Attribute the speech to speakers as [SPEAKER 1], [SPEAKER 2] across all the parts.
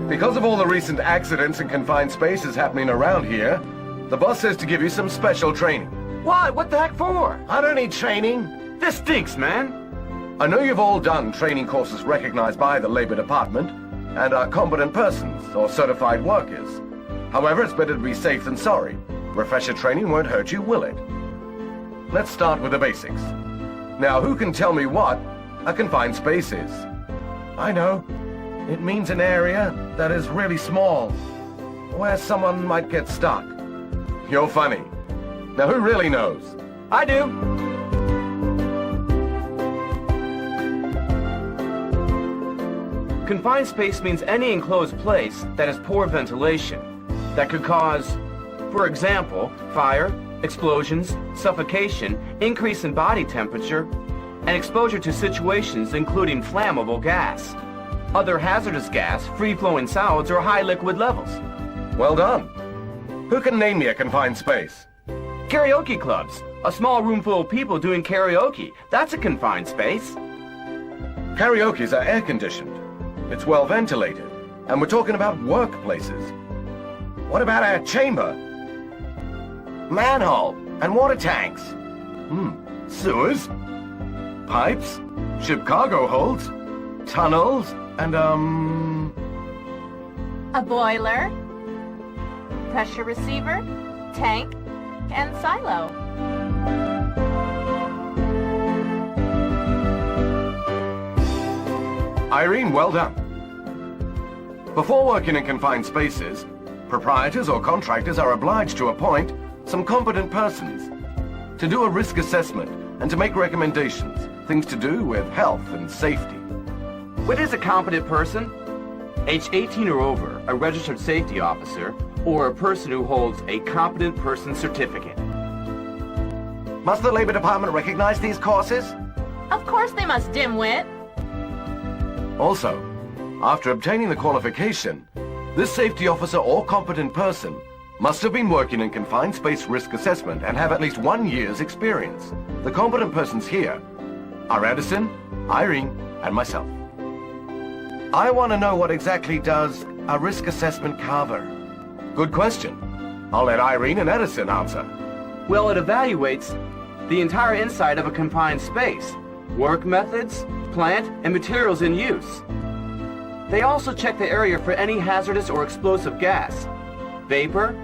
[SPEAKER 1] Because of all the recent accidents and confined spaces happening around here, the boss says to give you some special training.
[SPEAKER 2] What? What the heck for?
[SPEAKER 1] I don't need training.
[SPEAKER 2] This stinks, man.
[SPEAKER 1] I know you've all done training courses recognized by the Labor Department and are competent persons or certified workers. However, it's better to be safe than sorry. Refresher training won't hurt you, will it? Let's start with the basics. Now, who can tell me what a confined space is? I know. It means an area that is really small, where someone might get stuck. You're funny. Now, who really knows?
[SPEAKER 2] I do. Confined space means any enclosed place that has poor ventilation, that could cause, for example, fire, explosions, suffocation, increase in body temperature, and exposure to situations including flammable gas, other hazardous gas, free-flowing solids, or high liquid levels.
[SPEAKER 1] Well done. Who can name me a confined space?
[SPEAKER 2] Karaoke clubs. A small room full of people doing karaoke. That's a confined space.
[SPEAKER 1] Karaokes are air-conditioned. It's well ventilated. And we're talking about workplaces. What about a chamber? Manhole and water tanks. Sewers? Pipes? Ship cargo holds? Tunnels? And,
[SPEAKER 3] A boiler, pressure receiver, tank, and silo.
[SPEAKER 1] Irene, well done. Before working in confined spaces, proprietors or contractors are obliged to appoint some competent persons to do a risk assessment and to make recommendations, things to do with health and safety.
[SPEAKER 2] What is a competent person? Age 18 or over, a registered safety officer, or a person who holds a competent person certificate.
[SPEAKER 1] Must the Labor Department recognize these courses?
[SPEAKER 3] Of course they must, dimwit.
[SPEAKER 1] Also, after obtaining the qualification, this safety officer or competent person must have been working in confined space risk assessment and have at least 1 year's experience. The competent persons here are Edison, Irene, and myself. I want to know what exactly does a risk assessment cover? Good question. I'll let Irene and Edison answer.
[SPEAKER 2] Well, it evaluates the entire inside of a confined space, work methods, plant, and materials in use. They also check the area for any hazardous or explosive gas, vapor,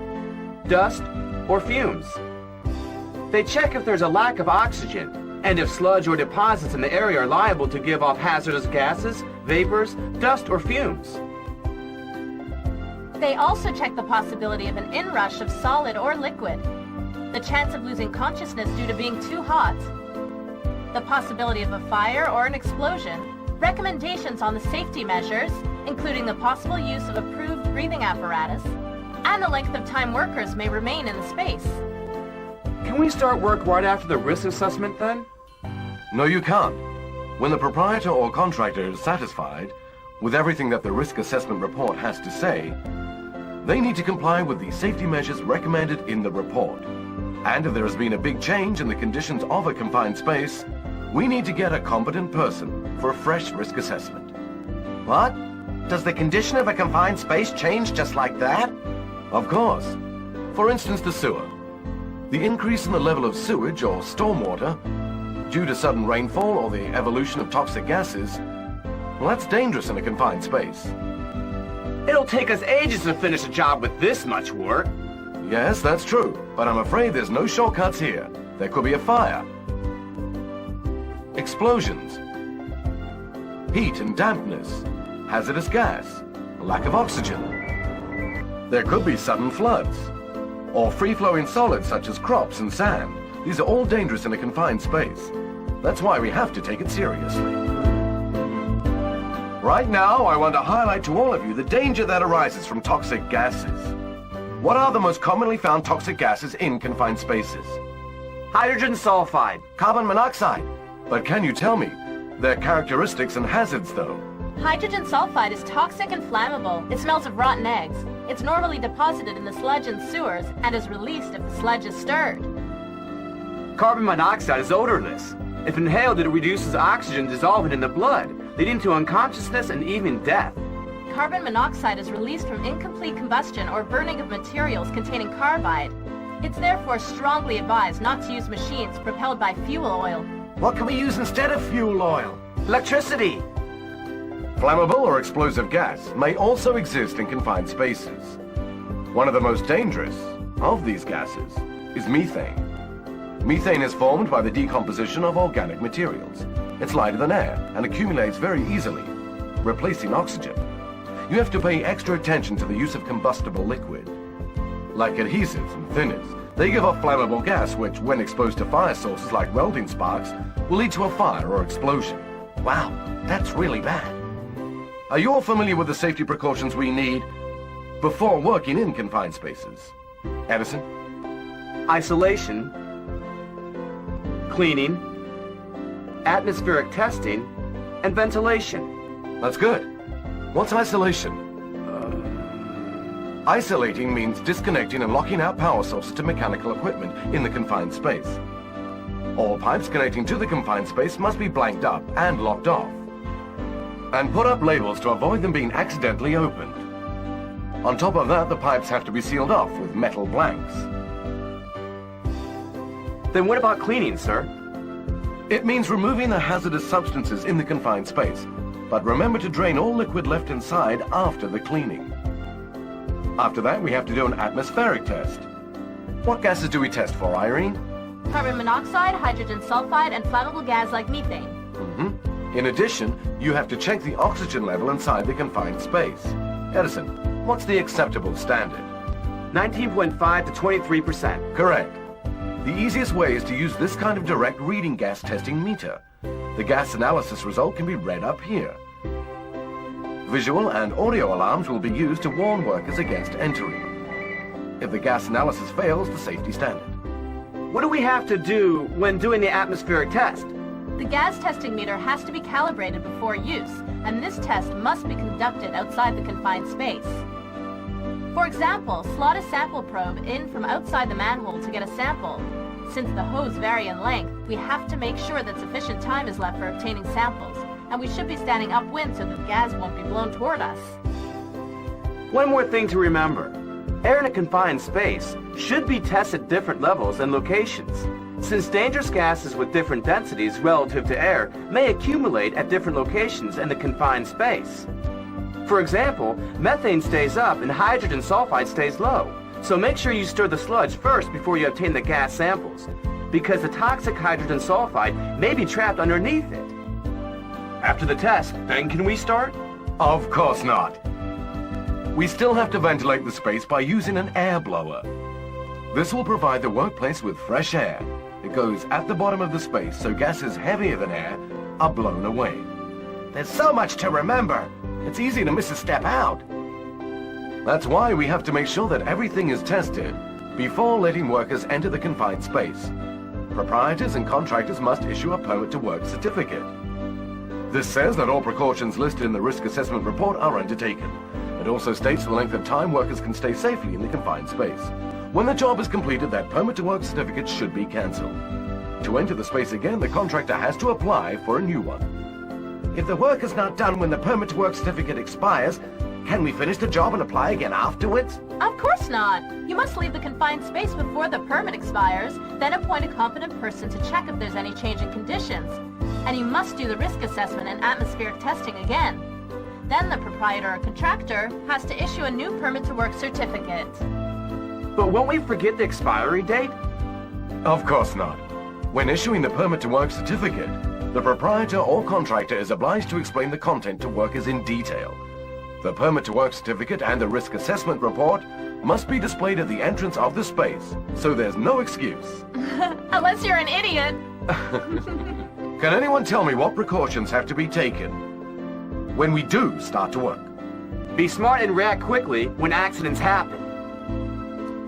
[SPEAKER 2] dust, or fumes. They check if there's a lack of oxygen, and if sludge or deposits in the area are liable to give off hazardous gases, vapors, dust, or fumes.
[SPEAKER 3] They also check the possibility of an inrush of solid or liquid, the chance of losing consciousness due to being too hot, the possibility of a fire or an explosion, recommendations on the safety measures, including the possible use of approved breathing apparatus, and the length of time workers may remain in the space.
[SPEAKER 2] Can we start work right after the risk assessment then?
[SPEAKER 1] No, you can't. When the proprietor or contractor is satisfied with everything that the risk assessment report has to say, they need to comply with the safety measures recommended in the report. And if there has been a big change in the conditions of a confined space, we need to get a competent person for a fresh risk assessment. What? Does the condition of a confined space change just like that? Of course. For instance, the sewer. The increase in the level of sewage or stormwater due to sudden rainfall or the evolution of toxic gases, well, that's dangerous in a confined space.
[SPEAKER 2] It'll take us ages to finish a job with this much work.
[SPEAKER 1] Yes, that's true, but I'm afraid there's no shortcuts here. There could be a fire, explosions, heat and dampness, hazardous gas, lack of oxygen. There could be sudden floods, or free-flowing solids such as crops and sand. These are all dangerous in a confined space. That's why we have to take it seriously. Right now, I want to highlight to all of you the danger that arises from toxic gases. What are the most commonly found toxic gases in confined spaces?
[SPEAKER 2] Hydrogen sulfide.
[SPEAKER 1] Carbon monoxide. But can you tell me their characteristics and hazards, though?
[SPEAKER 3] Hydrogen sulfide is toxic and flammable. It smells of rotten eggs. It's normally deposited in the sludge in sewers and is released if the sludge is stirred.
[SPEAKER 2] Carbon monoxide is odorless. If inhaled, it reduces oxygen dissolving in the blood, leading to unconsciousness and even death.
[SPEAKER 3] carbon monoxide is released from incomplete combustion or burning of materials containing carbide. It's therefore strongly advised not to use machines propelled by fuel oil.
[SPEAKER 4] What can we use instead of fuel oil?
[SPEAKER 2] Electricity.
[SPEAKER 1] Flammable or explosive gas may also exist in confined spaces. One of the most dangerous of these gases is methane. Methane is formed by the decomposition of organic materials. It's lighter than air and accumulates very easily, replacing oxygen. You have to pay extra attention to the use of combustible liquid. Like adhesives and thinners, they give off flammable gas which, when exposed to fire sources like welding sparks, will lead to a fire or explosion.
[SPEAKER 4] Wow, that's really bad.
[SPEAKER 1] Are you all familiar with the safety precautions we need before working in confined spaces? Edison?
[SPEAKER 2] Isolation, cleaning, atmospheric testing, and ventilation.
[SPEAKER 1] That's good. What's isolation? Isolating means disconnecting and locking out power sources to mechanical equipment in the confined space. All pipes connecting to the confined space must be blanked up and locked off. And put up labels to avoid them being accidentally opened. On top of that, the pipes have to be sealed off with metal blanks.
[SPEAKER 2] Then what about cleaning, sir?
[SPEAKER 1] It means removing the hazardous substances in the confined space, but remember to drain all liquid left inside after the cleaning. After that, we have to do an atmospheric test. What gases do we test for, Irene?
[SPEAKER 3] Carbon monoxide, hydrogen sulfide, and flammable gas like methane.
[SPEAKER 1] In addition, you have to check the oxygen level inside the confined space. Edison, what's the acceptable standard?
[SPEAKER 2] 19.5 to 23%.
[SPEAKER 1] Correct. The easiest way is to use this kind of direct reading gas testing meter. The gas analysis result can be read up here. Visual and audio alarms will be used to warn workers against entering. If the gas analysis fails the safety standard.
[SPEAKER 2] What do we have to do when doing the atmospheric test?
[SPEAKER 3] The gas testing meter has to be calibrated before use, and this test must be conducted outside the confined space. For example, slot a sample probe in from outside the manhole to get a sample. Since the hose vary in length, we have to make sure that sufficient time is left for obtaining samples, and we should be standing upwind so that the gas won't be blown toward us.
[SPEAKER 2] One more thing to remember. Air in a confined space should be tested at different levels and locations, since dangerous gases with different densities relative to air may accumulate at different locations in the confined space. For example, methane stays up and hydrogen sulfide stays low, so make sure you stir the sludge first before you obtain the gas samples, because the toxic hydrogen sulfide may be trapped underneath it. After the test, then can we start?
[SPEAKER 1] Of course not. We still have to ventilate the space by using an air blower. This will provide the workplace with fresh air. It goes at the bottom of the space, so gases heavier than air are blown away.
[SPEAKER 4] There's so much to remember. It's easy to miss a step out.
[SPEAKER 1] That's why we have to make sure that everything is tested before letting workers enter the confined space. Proprietors and contractors must issue a permit to work certificate. This says that all precautions listed in the risk assessment report are undertaken. It also states the length of time workers can stay safely in the confined space. When the job is completed, that permit to work certificate should be cancelled. To enter the space again, the contractor has to apply for a new one.
[SPEAKER 4] If the work is not done when the permit to work certificate expires, can we finish the job and apply again afterwards?
[SPEAKER 3] Of course not! You must leave the confined space before the permit expires, then appoint a competent person to check if there's any change in conditions. And you must do the risk assessment and atmospheric testing again. Then the proprietor or contractor has to issue a new permit to work certificate.
[SPEAKER 2] But won't we forget the expiry date?
[SPEAKER 1] Of course not. When issuing the permit to work certificate, the proprietor or contractor is obliged to explain the content to workers in detail. The permit to work certificate and the risk assessment report must be displayed at the entrance of the space, so there's no excuse.
[SPEAKER 3] Unless you're an idiot.
[SPEAKER 1] Can anyone tell me what precautions have to be taken when we do start to work?
[SPEAKER 2] Be smart and react quickly when accidents happen.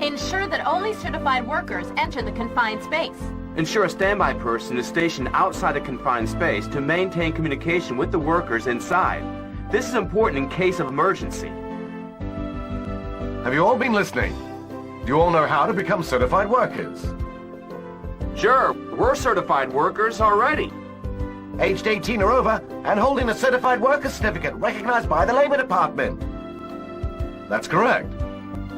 [SPEAKER 3] Ensure that only certified workers enter the confined space.
[SPEAKER 2] Ensure a standby person is stationed outside the confined space to maintain communication with the workers inside. This is important in case of emergency.
[SPEAKER 1] Have you all been listening? Do you all know how to become certified workers?
[SPEAKER 2] Sure, we're certified workers already.
[SPEAKER 4] aged 18 or over, and holding a certified worker certificate recognized by the Labor Department.
[SPEAKER 1] That's correct.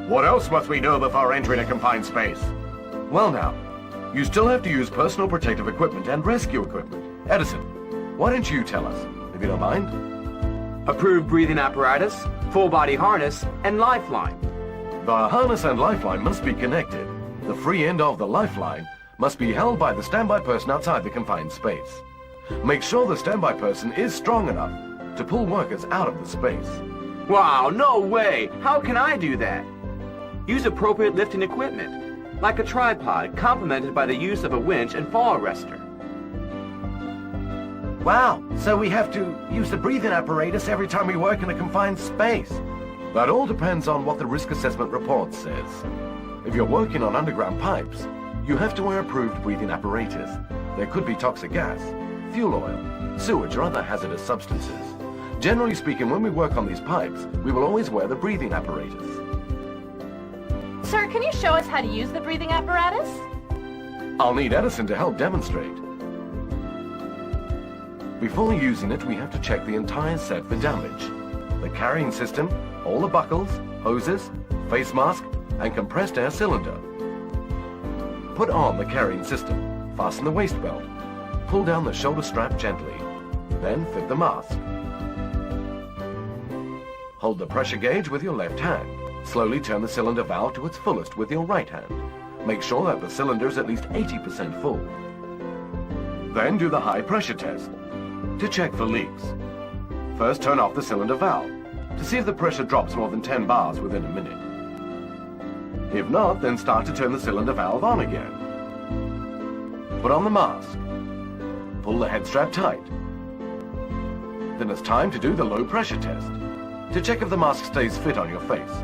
[SPEAKER 4] What else must we know before entering a confined space?
[SPEAKER 1] Well now, you still have to use personal protective equipment and rescue equipment. Edison, why don't you tell us, if you don't mind?
[SPEAKER 2] Approved breathing apparatus, full body harness, and lifeline.
[SPEAKER 1] The harness and lifeline must be connected. The free end of the lifeline must be held by the standby person outside the confined space. Make sure the standby person is strong enough to pull workers out of the space.
[SPEAKER 2] Wow, no way! How can I do that? Use appropriate lifting equipment, like a tripod complemented by the use of a winch and fall arrestor.
[SPEAKER 4] Wow, so we have to use the breathing apparatus every time we work in a confined space.
[SPEAKER 1] That all depends on what the risk assessment report says. If you're working on underground pipes, you have to wear approved breathing apparatus. There could be toxic gas, fuel oil, sewage, or other hazardous substances. Generally speaking, when we work on these pipes, we will always wear the breathing apparatus.
[SPEAKER 3] Sir, can you show us how to use the breathing apparatus?
[SPEAKER 1] I'll need Edison to help demonstrate. Before using it, we have to check the entire set for damage. The carrying system, all the buckles, hoses, face mask, and compressed air cylinder. Put on the carrying system, fasten the waist belt, pull down the shoulder strap gently, then fit the mask. Hold the pressure gauge with your left hand. Slowly turn the cylinder valve to its fullest with your right hand. Make sure that the cylinder is at least 80% full. Then do the high pressure test to check for leaks. First turn off the cylinder valve to see if the pressure drops more than 10 bars within a minute. If not, then start to turn the cylinder valve on again. Put on the mask. Pull the head strap tight. Then it's time to do the low pressure test to check if the mask stays fit on your face.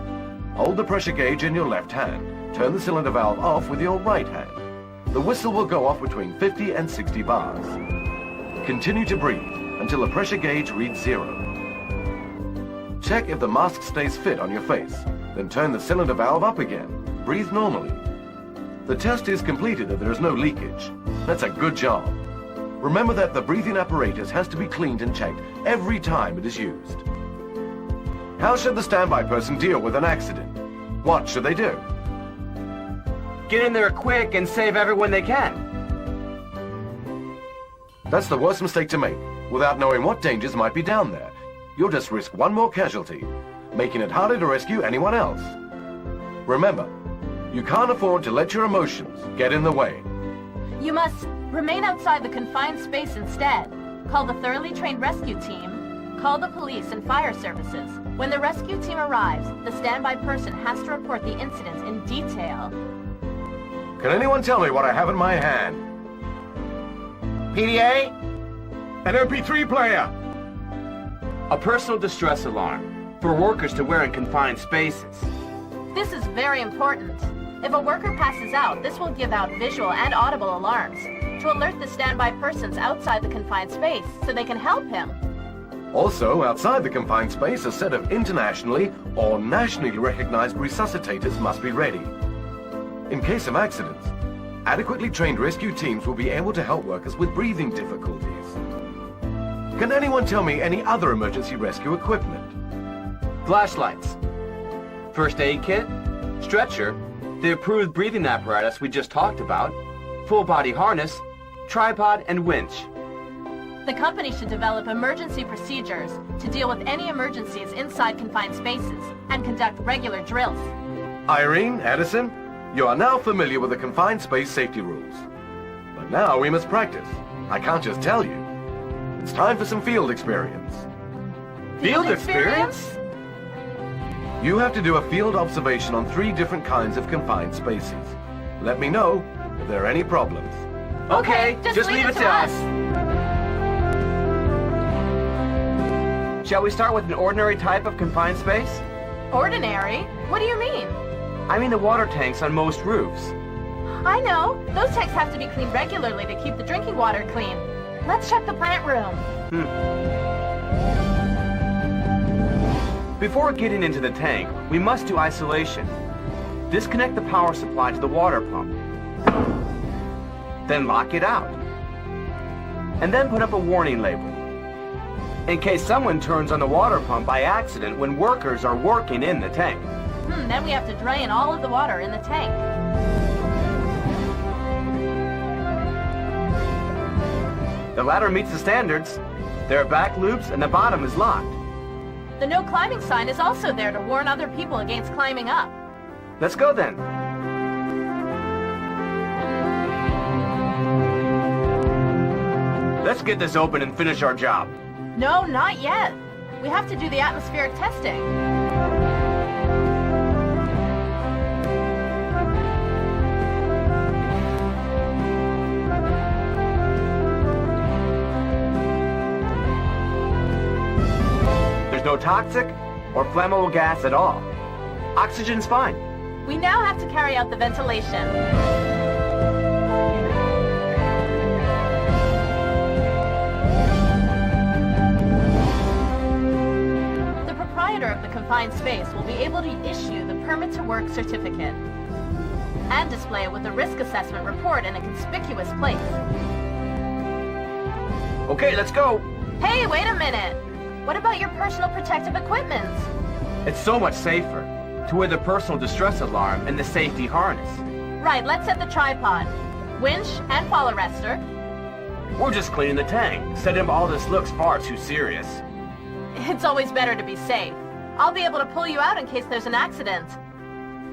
[SPEAKER 1] Hold the pressure gauge in your left hand. Turn the cylinder valve off with your right hand. The whistle will go off between 50 and 60 bars. Continue to breathe until the pressure gauge reads 0. Check if the mask stays fit on your face. Then turn the cylinder valve up again. Breathe normally. The test is completed if there is no leakage. That's a good job. Remember that the breathing apparatus has to be cleaned and checked every time it is used. How should the standby person deal with an accident? What should they do?
[SPEAKER 2] Get in there quick and save everyone they can.
[SPEAKER 1] That's the worst mistake to make. Without knowing what dangers might be down there, you'll just risk one more casualty, making it harder to rescue anyone else. Remember, you can't afford to let your emotions get in the way.
[SPEAKER 3] You must remain outside the confined space instead. Call the thoroughly trained rescue team. Call the police and fire services. When the rescue team arrives, the standby person has to report the incident in detail.
[SPEAKER 1] Can anyone tell me what I have in my hand?
[SPEAKER 4] PDA?
[SPEAKER 1] An MP3 player!
[SPEAKER 2] A personal distress alarm for workers to wear in confined spaces.
[SPEAKER 3] This is very important. If a worker passes out, this will give out visual and audible alarms to alert the standby persons outside the confined space so they can help him.
[SPEAKER 1] Also, outside the confined space, a set of internationally or nationally recognized resuscitators must be ready. In case of accidents, adequately trained rescue teams will be able to help workers with breathing difficulties. Can anyone tell me any other emergency rescue equipment?
[SPEAKER 2] Flashlights, first aid kit, stretcher, the approved breathing apparatus we just talked about, full body harness, tripod, and winch.
[SPEAKER 3] The company should develop emergency procedures to deal with any emergencies inside confined spaces and conduct regular drills.
[SPEAKER 1] Irene, Edison, you are now familiar with the confined space safety rules. But now we must practice. I can't just tell you. It's time for some field experience.
[SPEAKER 2] Field experience?
[SPEAKER 1] You have to do a field observation on 3 different kinds of confined spaces. Let me know if there are any problems.
[SPEAKER 2] Okay, just leave it to us. Shall we start with an ordinary type of confined space?
[SPEAKER 3] Ordinary? What do you mean?
[SPEAKER 2] I mean the water tanks on most roofs.
[SPEAKER 3] I know. Those tanks have to be cleaned regularly to keep the drinking water clean. Let's check the plant room.
[SPEAKER 2] Before getting into the tank, we must do isolation. Disconnect the power supply to the water pump. Then lock it out. and then put up a warning label. In case someone turns on the water pump by accident when workers are working in the tank.
[SPEAKER 3] Then we have to drain all of the water in the tank.
[SPEAKER 2] The ladder meets the standards. There are back loops and the bottom is locked.
[SPEAKER 3] The no climbing sign is also there to warn other people against climbing up.
[SPEAKER 2] Let's go then. Let's get this open and finish our job.
[SPEAKER 3] No, not yet. We have to do the atmospheric testing.
[SPEAKER 2] There's no toxic or flammable gas at all. Oxygen's fine.
[SPEAKER 3] We now have to carry out the ventilation. The proprietor of the confined space will be able to issue the permit to work certificate and display it with the risk assessment report in a conspicuous place.
[SPEAKER 2] Okay, let's go.
[SPEAKER 3] Hey, wait a minute. What about your personal protective equipment?
[SPEAKER 2] It's so much safer to wear the personal distress alarm and the safety harness.
[SPEAKER 3] Right, let's set the tripod, winch, and fall arrestor.
[SPEAKER 2] We're just cleaning the tank. Setting up all this looks far too serious.
[SPEAKER 3] It's always better to be safe. I'll be able to pull you out in case there's an accident.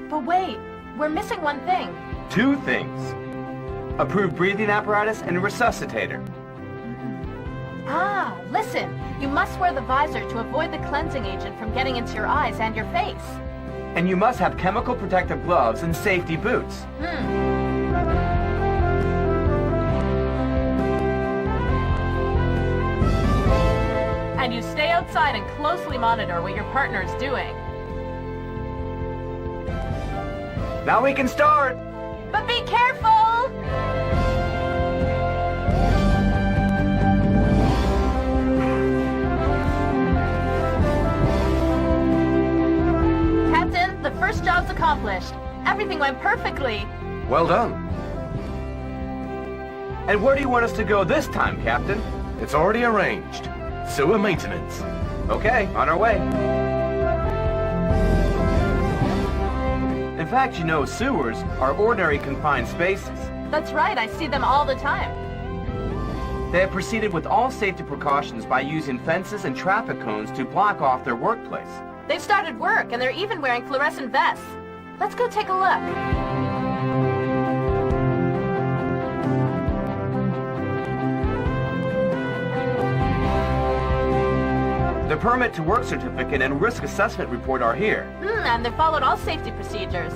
[SPEAKER 3] But wait, we're missing one thing.
[SPEAKER 2] Two things. Approved breathing apparatus and resuscitator.
[SPEAKER 3] Ah, listen. You must wear the visor to avoid the cleansing agent from getting into your eyes and your face.
[SPEAKER 2] And you must have chemical protective gloves and safety boots.
[SPEAKER 3] And you stay outside and closely monitor what your partner is doing.
[SPEAKER 2] Now we can start!
[SPEAKER 3] But be careful! Captain, the first job's accomplished. Everything went perfectly.
[SPEAKER 1] Well done.
[SPEAKER 2] And where do you want us to go this time, Captain?
[SPEAKER 1] It's already arranged. Sewer maintenance.
[SPEAKER 2] Okay, on our way. In fact, you know, sewers are ordinary confined spaces.
[SPEAKER 3] That's right, I see them all the time.
[SPEAKER 2] They have proceeded with all safety precautions by using fences and traffic cones to block off their workplace.
[SPEAKER 3] They've started work, and they're even wearing fluorescent vests. Let's go take a look.
[SPEAKER 2] The permit to work certificate and risk assessment report are here.
[SPEAKER 3] And they've followed all safety procedures.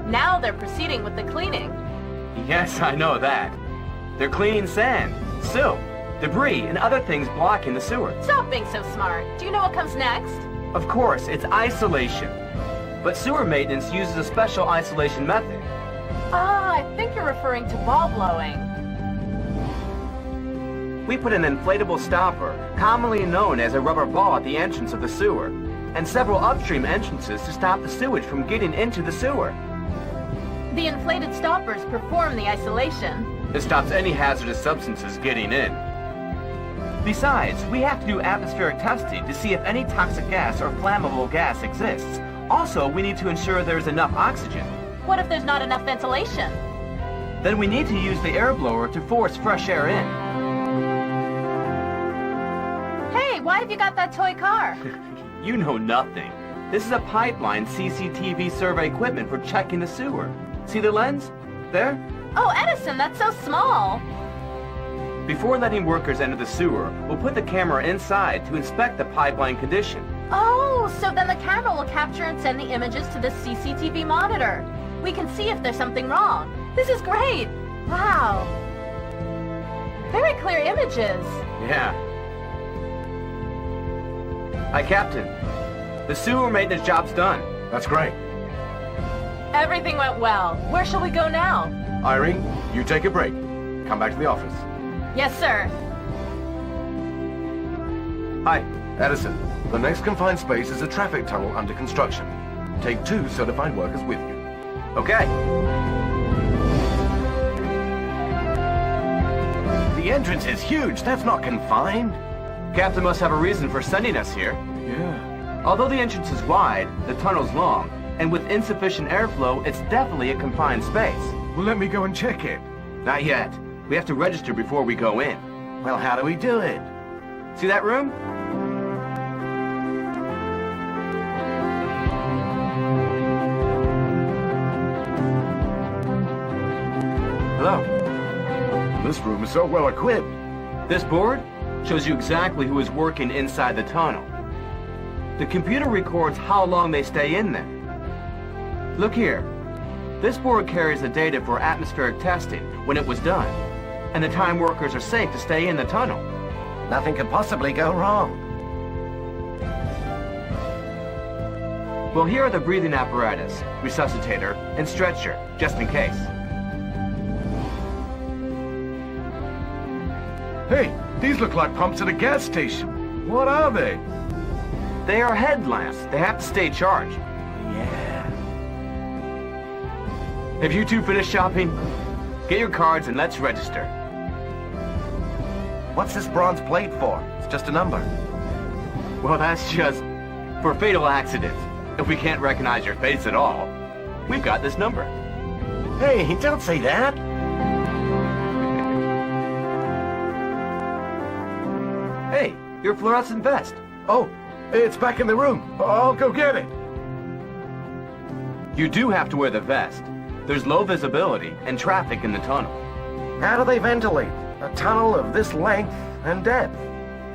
[SPEAKER 3] Now they're proceeding with the cleaning.
[SPEAKER 2] Yes, I know that. They're cleaning sand, silt, debris, and other things blocking the sewer.
[SPEAKER 3] Stop being so smart. Do you know what comes next?
[SPEAKER 2] Of course, it's isolation. But sewer maintenance uses a special isolation method.
[SPEAKER 3] Ah, I think you're referring to ball blowing.
[SPEAKER 2] We put an inflatable stopper, commonly known as a rubber ball, at the entrance of the sewer, and several upstream entrances to stop the sewage from getting into the sewer.
[SPEAKER 3] The inflated stoppers perform the isolation.
[SPEAKER 2] It stops any hazardous substances getting in. Besides, we have to do atmospheric testing to see if any toxic gas or flammable gas exists. Also, we need to ensure there's enough oxygen.
[SPEAKER 3] What if there's not enough ventilation?
[SPEAKER 2] Then we need to use the air blower to force fresh air in.
[SPEAKER 3] Hey, why have you got that toy car?
[SPEAKER 2] You know nothing. This is a pipeline CCTV survey equipment for checking the sewer. See the lens? There?
[SPEAKER 3] Oh, Edison, that's so small.
[SPEAKER 2] Before letting workers enter the sewer, we'll put the camera inside to inspect the pipeline condition.
[SPEAKER 3] Oh, so then the camera will capture and send the images to the CCTV monitor. We can see if there's something wrong. This is great. Wow. Very clear images.
[SPEAKER 2] Yeah. Hi, Captain. The sewer maintenance job's done.
[SPEAKER 1] That's great.
[SPEAKER 3] Everything went well. Where shall we go now?
[SPEAKER 1] Irene, you take a break. Come back to the office.
[SPEAKER 3] Yes, sir.
[SPEAKER 2] Hi.
[SPEAKER 1] Edison, the next confined space is a traffic tunnel under construction. Take 2 certified workers with you.
[SPEAKER 2] Okay.
[SPEAKER 4] The entrance is huge. That's not confined.
[SPEAKER 2] Captain must have a reason for sending us here.
[SPEAKER 1] Yeah.
[SPEAKER 2] Although the entrance is wide, the tunnel's long, and with insufficient airflow, it's definitely a confined space.
[SPEAKER 4] Well, let me go and check it.
[SPEAKER 2] Not yet. We have to register before we go in.
[SPEAKER 4] Well, how do we do it?
[SPEAKER 2] See that room? Hello.
[SPEAKER 4] This room is so well equipped.
[SPEAKER 2] This board shows you exactly who is working inside the tunnel. The computer records how long they stay in there. Look here. This board carries the data for atmospheric testing when it was done, and the time workers are safe to stay in the tunnel.
[SPEAKER 4] Nothing could possibly go wrong.
[SPEAKER 2] Well, here are the breathing apparatus, resuscitator, and stretcher, just in case.
[SPEAKER 4] Hey, these look like pumps at a gas station. What are they?
[SPEAKER 2] They are headlamps. They have to stay charged.
[SPEAKER 4] Yeah.
[SPEAKER 2] Have you two finished shopping? Get your cards and let's register.
[SPEAKER 4] What's this bronze plate for? It's just a number.
[SPEAKER 2] Well, that's just for fatal accidents. If we can't recognize your face at all, we've got this number.
[SPEAKER 4] Hey, don't say that.
[SPEAKER 2] Hey, your fluorescent vest.
[SPEAKER 4] Oh, it's back in the room. I'll go get it.
[SPEAKER 2] You do have to wear the vest. There's low visibility and traffic in the tunnel.
[SPEAKER 4] How do they ventilate? A tunnel of this length and depth.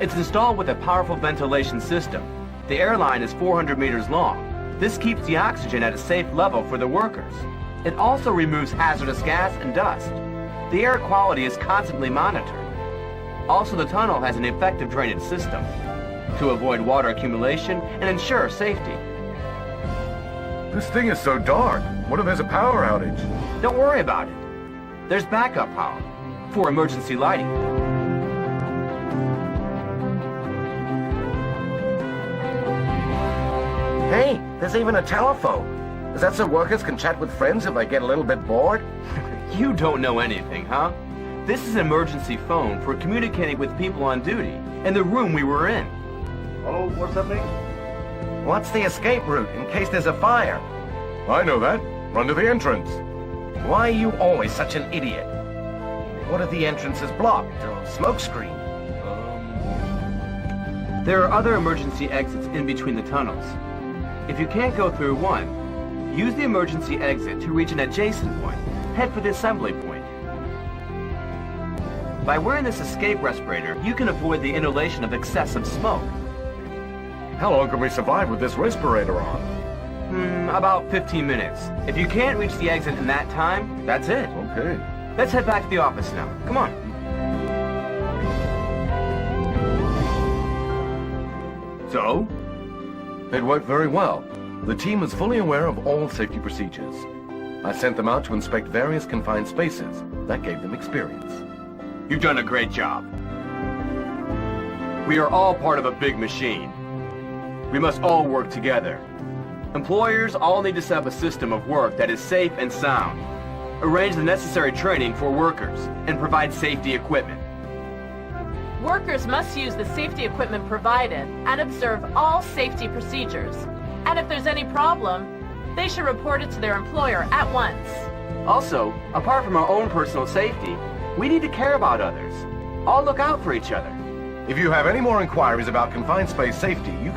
[SPEAKER 2] It's installed with a powerful ventilation system. The airline is 400 meters long. This keeps the oxygen at a safe level for the workers. It also removes hazardous gas and dust. The air quality is constantly monitored. Also, the tunnel has an effective drainage system to avoid water accumulation and ensure safety.
[SPEAKER 1] This thing is so dark. What if there's a power outage?
[SPEAKER 2] Don't worry about it. There's backup power for emergency lighting.
[SPEAKER 4] Hey, there's even a telephone. Is that so workers can chat with friends if they get a little bit bored?
[SPEAKER 2] You don't know anything, huh? This is an emergency phone for communicating with people on duty in the room we were in.
[SPEAKER 4] Oh, what's happening? What's the escape route in case there's a fire?
[SPEAKER 1] I know that. Run to the entrance.
[SPEAKER 4] Why are you always such an idiot? What if the entrance is blocked or smoke screen?
[SPEAKER 2] There are other emergency exits in between the tunnels. If you can't go through one, use the emergency exit to reach an adjacent point. Head for the assembly point. By wearing this escape respirator, you can avoid the inhalation of excessive smoke.
[SPEAKER 1] How long can we survive with this respirator on?
[SPEAKER 2] About 15 minutes. If you can't reach the exit in that time, that's it.
[SPEAKER 1] Okay.
[SPEAKER 2] Let's head back to the office now. Come on. So?
[SPEAKER 1] It worked very well. The team was fully aware of all safety procedures. I sent them out to inspect various confined spaces. That gave them experience.
[SPEAKER 2] You've done a great job. We are all part of a big machine. We must all work together. Employers all need to set up a system of work that is safe and sound. Arrange the necessary training for workers and provide safety equipment.
[SPEAKER 3] Workers must use the safety equipment provided and observe all safety procedures. And if there's any problem, they should report it to their employer at once.
[SPEAKER 2] Also, apart from our own personal safety, we need to care about others. All look out for each other.
[SPEAKER 1] If you have any more inquiries about confined space safety, you can